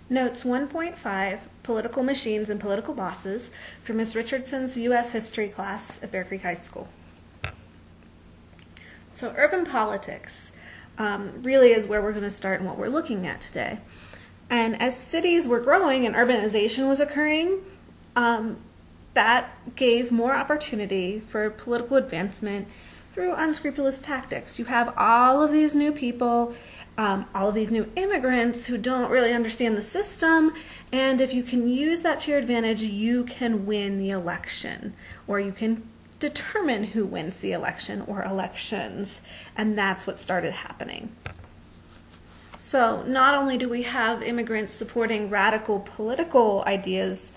Notes 1.5, Political Machines and Political Bosses, for Ms. Richardson's U.S. History class at Bear Creek High School. So urban politics really is where we're going to start and what we're looking at today. And as cities were growing and urbanization was occurring, that gave more opportunity for political advancement through unscrupulous tactics. You have all of these new people, all of these new immigrants who don't really understand the system, and if you can use that to your advantage, you can win the election, or you can determine who wins the election or elections, and that's what started happening. So not only do we have immigrants supporting radical political ideas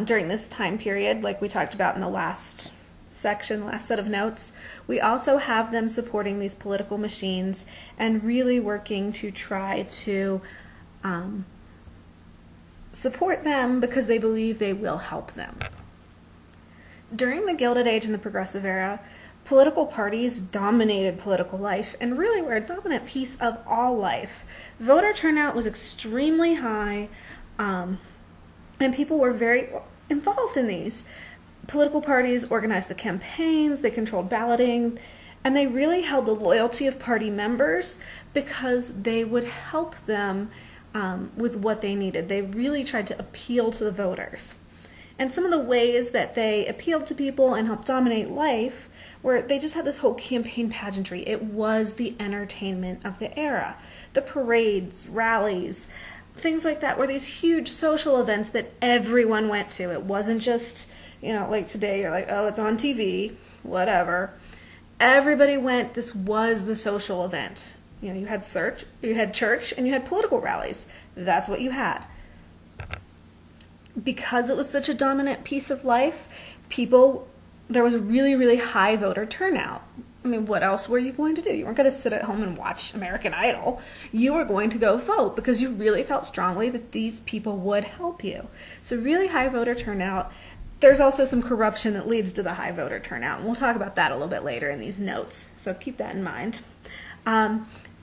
during this time period, like we talked about in the last section, last set of notes, we also have them supporting these political machines and really working to try to support them because they believe they will help them. During the Gilded Age and the Progressive Era, political parties dominated political life and really were a dominant piece of all life. Voter turnout was extremely high, and people were very involved in these. Political parties organized the campaigns, they controlled balloting, and they really held the loyalty of party members because they would help them with what they needed. They really tried to appeal to the voters. And some of the ways that they appealed to people and helped dominate life were they just had this whole campaign pageantry. It was the entertainment of the era. The parades, rallies, things like that were these huge social events that everyone went to. It wasn't just, like today you're like, oh, it's on TV, whatever. Everybody went. This was the social event. You had church, and you had political rallies. That's what you had. Because it was such a dominant piece of life, there was really, really high voter turnout. I mean, what else were you going to do? You weren't going to sit at home and watch American Idol. You were going to go vote because you really felt strongly that these people would help you. So really high voter turnout. There's also some corruption that leads to the high voter turnout, and we'll talk about that a little bit later in these notes, so keep that in mind.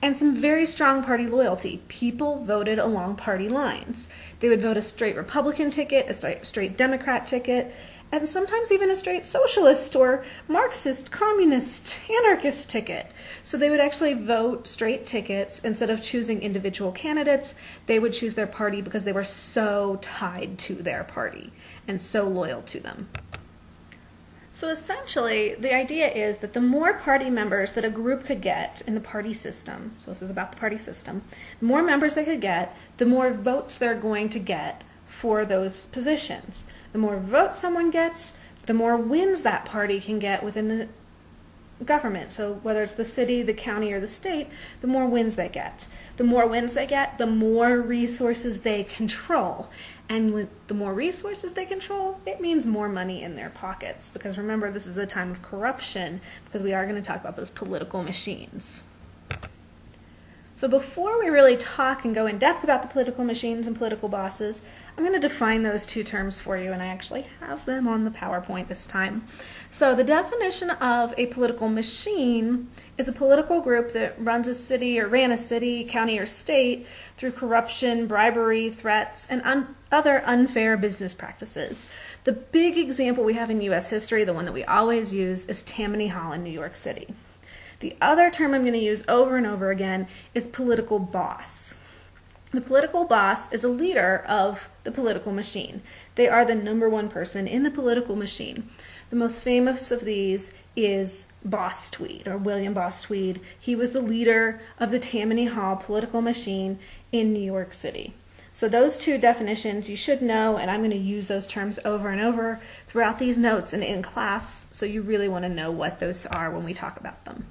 And some very strong party loyalty. People voted along party lines. They would vote a straight Republican ticket, a straight Democrat ticket, and sometimes even a straight socialist or Marxist, communist, anarchist ticket. So they would actually vote straight tickets instead of choosing individual candidates. They would choose their party because they were so tied to their party and so loyal to them. So essentially, the idea is that the more party members that a group could get in the party system, so this is about the party system, the more members they could get, the more votes they're going to get for those positions. The more votes someone gets, the more wins that party can get within the government. So whether it's the city, the county, or the state, the more wins they get. The more wins they get, the more resources they control. And with the more resources they control, it means more money in their pockets. Because remember, this is a time of corruption, because we are going to talk about those political machines. So before we really talk and go in depth about the political machines and political bosses, I'm going to define those two terms for you, and I actually have them on the PowerPoint this time. So the definition of a political machine is a political group that runs a city or ran a city, county, or state through corruption, bribery, threats, and other unfair business practices. The big example we have in U.S. history, the one that we always use, is Tammany Hall in New York City. The other term I'm going to use over and over again is political boss. The political boss is a leader of the political machine. They are the number one person in the political machine. The most famous of these is Boss Tweed, or William Boss Tweed. He was the leader of the Tammany Hall political machine in New York City. So those two definitions you should know, and I'm going to use those terms over and over throughout these notes and in class, so you really want to know what those are when we talk about them.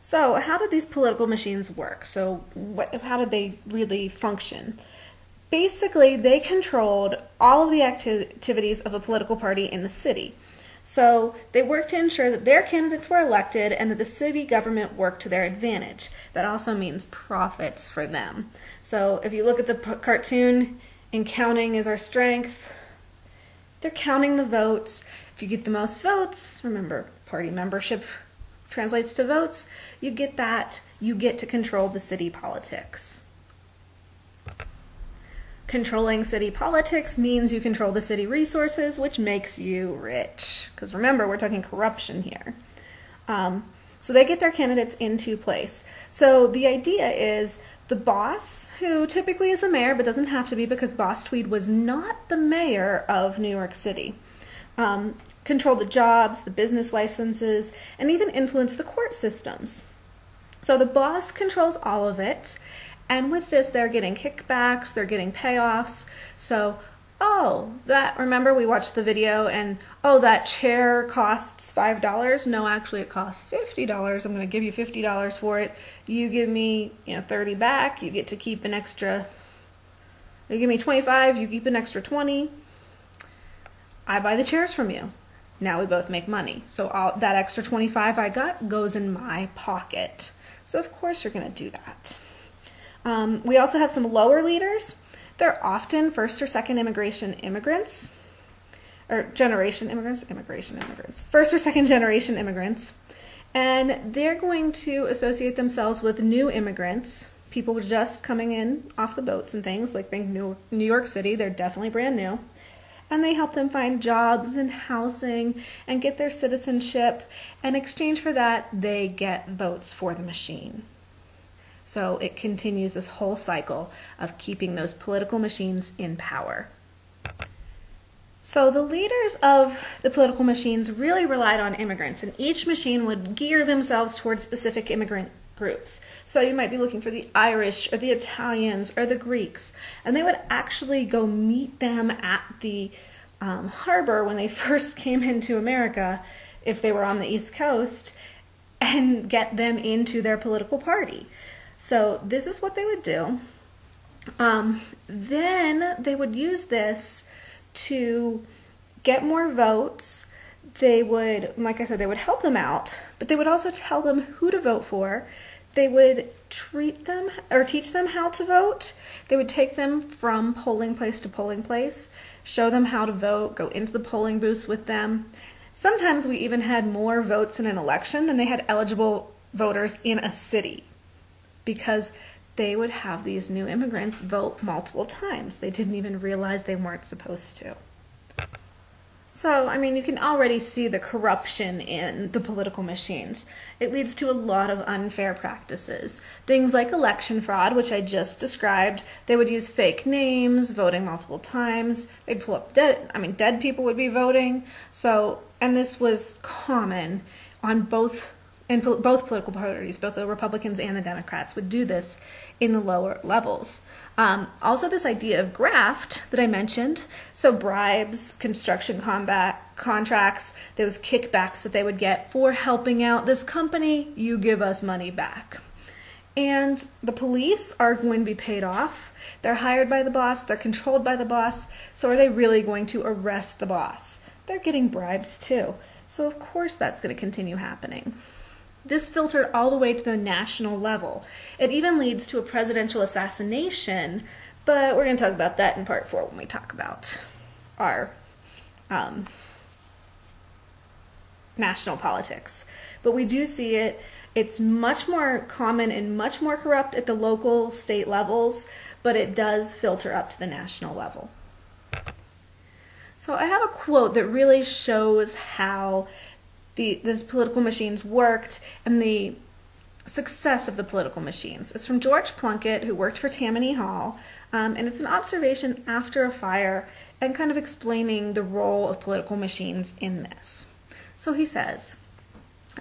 So how did these political machines work? So how did they really function? Basically, they controlled all of the activities of a political party in the city. So they worked to ensure that their candidates were elected and that the city government worked to their advantage. That also means profits for them. So if you look at the cartoon, and counting is our strength, they're counting the votes. If you get the most votes, remember, party membership translates to votes, you get that, you get to control the city politics. Controlling city politics means you control the city resources, which makes you rich. Because remember, we're talking corruption here. So they get their candidates into place. So the idea is the boss, who typically is the mayor, but doesn't have to be because Boss Tweed was not the mayor of New York City, control the jobs, the business licenses, and even influence the court systems. So the boss controls all of it. And with this, they're getting kickbacks, they're getting payoffs. So, remember we watched the video and, that chair costs $5. No, actually it costs $50. I'm going to give you $50 for it. You give me, 30 back. You get to keep an extra, you give me 25, you keep an extra 20. I buy the chairs from you. Now we both make money. So that extra 25 I got goes in my pocket. So of course you're going to do that. We also have some lower leaders. They're often first or second immigrants, or generation immigrants, first or second generation immigrants. And they're going to associate themselves with new immigrants, people just coming in off the boats and things, like being New York City. They're definitely brand new. And they help them find jobs and housing and get their citizenship. In exchange for that, they get votes for the machine. So it continues this whole cycle of keeping those political machines in power. So the leaders of the political machines really relied on immigrants, and each machine would gear themselves towards specific immigrant groups. So you might be looking for the Irish or the Italians or the Greeks, and they would actually go meet them at the harbor when they first came into America, if they were on the East Coast, and get them into their political party. So this is what they would do. Then they would use this to get more votes. They would, like I said, they would help them out, but they would also tell them who to vote for. They would treat them or teach them how to vote. They would take them from polling place to polling place, show them how to vote, go into the polling booths with them. Sometimes we even had more votes in an election than they had eligible voters in a city, because they would have these new immigrants vote multiple times. They didn't even realize they weren't supposed to. So, you can already see the corruption in the political machines. It leads to a lot of unfair practices. Things like election fraud, which I just described. They would use fake names, voting multiple times. They'd pull up dead people would be voting. So, and this was common on both political parties, both the Republicans and the Democrats would do this in the lower levels. Also this idea of graft that I mentioned, so bribes, construction contracts, those kickbacks that they would get for helping out this company, you give us money back. And the police are going to be paid off. They're hired by the boss, they're controlled by the boss, so are they really going to arrest the boss? They're getting bribes too. So of course that's going to continue happening. This filtered all the way to the national level. It even leads to a presidential assassination, but we're going to talk about that in part 4 when we talk about our national politics. But we do see it. It's much more common and much more corrupt at the local, state levels, but it does filter up to the national level. So I have a quote that really shows how these political machines worked and the success of the political machines. It's from George Plunkett, who worked for Tammany Hall, and it's an observation after a fire and kind of explaining the role of political machines in this. So he says,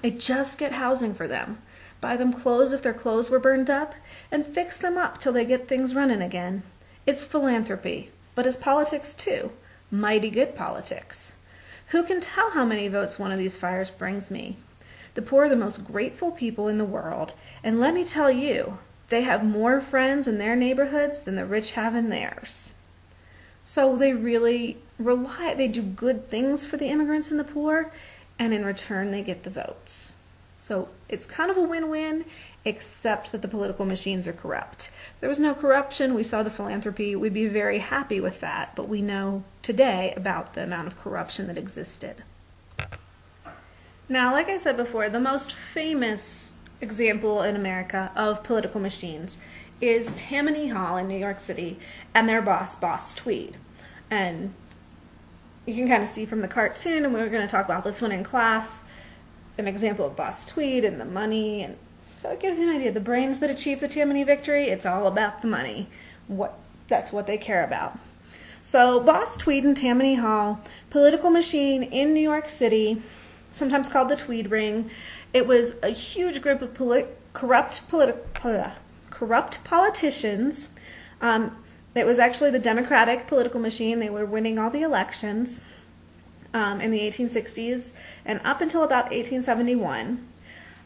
"I just get housing for them, buy them clothes if their clothes were burned up, and fix them up till they get things running again. It's philanthropy, but it's politics too, mighty good politics. Who can tell how many votes one of these fires brings me? The poor are the most grateful people in the world, and let me tell you, they have more friends in their neighborhoods than the rich have in theirs." So they really they do good things for the immigrants and the poor, and in return they get the votes. So it's kind of a win-win, except that the political machines are corrupt. If there was no corruption, we saw the philanthropy, we'd be very happy with that, but we know today about the amount of corruption that existed. Now, like I said before, the most famous example in America of political machines is Tammany Hall in New York City and their boss, Boss Tweed. And you can kind of see from the cartoon, and we were going to talk about this one in class, an example of Boss Tweed and the money. And so it gives you an idea. The brains that achieve the Tammany victory, it's all about the money. That's what they care about. So Boss Tweed and Tammany Hall, political machine in New York City, sometimes called the Tweed Ring. It was a huge group of corrupt politicians. It was actually the Democratic political machine. They were winning all the elections in the 1860s and up until about 1871.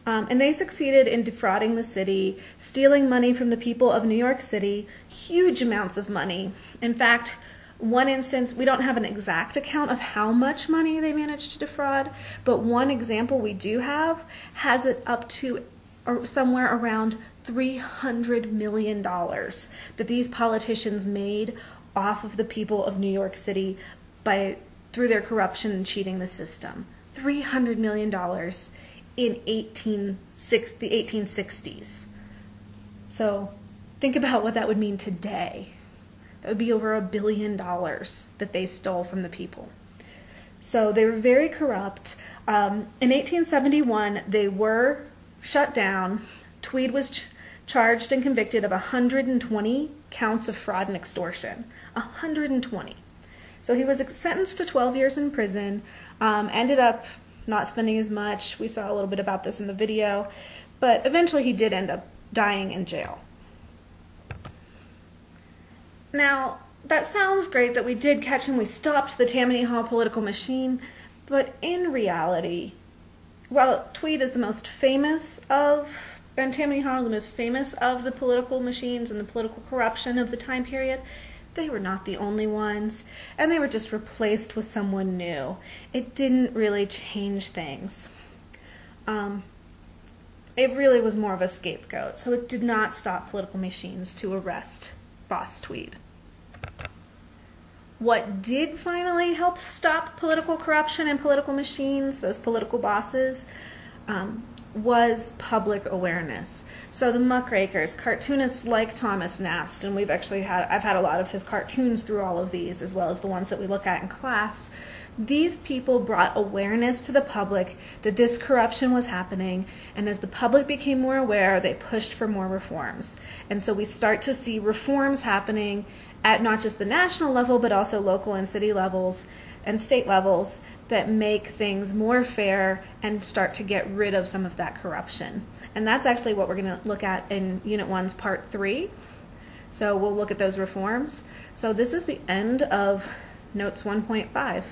And they succeeded in defrauding the city, stealing money from the people of New York City, huge amounts of money. In fact, one instance, we don't have an exact account of how much money they managed to defraud, but one example we do have has it up to somewhere around $300 million that these politicians made off of the people of New York City through their corruption and cheating the system. $300 million in the 1860s. So think about what that would mean today. That would be over $1 billion that they stole from the people. So they were very corrupt. In 1871, they were shut down. Tweed was charged and convicted of 120 counts of fraud and extortion. 120. So he was sentenced to 12 years in prison, ended up not spending as much. We saw a little bit about this in the video, but eventually he did end up dying in jail. Now, that sounds great that we did catch him, we stopped the Tammany Hall political machine, but in reality, while Tweed is the most famous of, and Tammany Hall the most famous of the political machines and the political corruption of the time period, they were not the only ones, and they were just replaced with someone new. It didn't really change things. It really was more of a scapegoat, so it did not stop political machines to arrest Boss Tweed. What did finally help stop political corruption and political machines, those political bosses, was public awareness. So the muckrakers, cartoonists like Thomas Nast, and I've had a lot of his cartoons through all of these, as well as the ones that we look at in class. These people brought awareness to the public that this corruption was happening, and as the public became more aware, they pushed for more reforms. And so we start to see reforms happening at not just the national level, but also local and city levels and state levels that make things more fair and start to get rid of some of that corruption. And that's actually what we're going to look at in Unit 1's Part 3. So we'll look at those reforms. So this is the end of Notes 1.5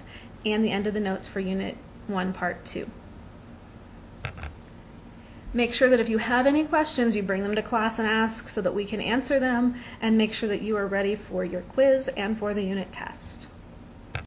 and the end of the notes for Unit 1, Part 2. Make sure that if you have any questions, you bring them to class and ask so that we can answer them, and make sure that you are ready for your quiz and for the unit test.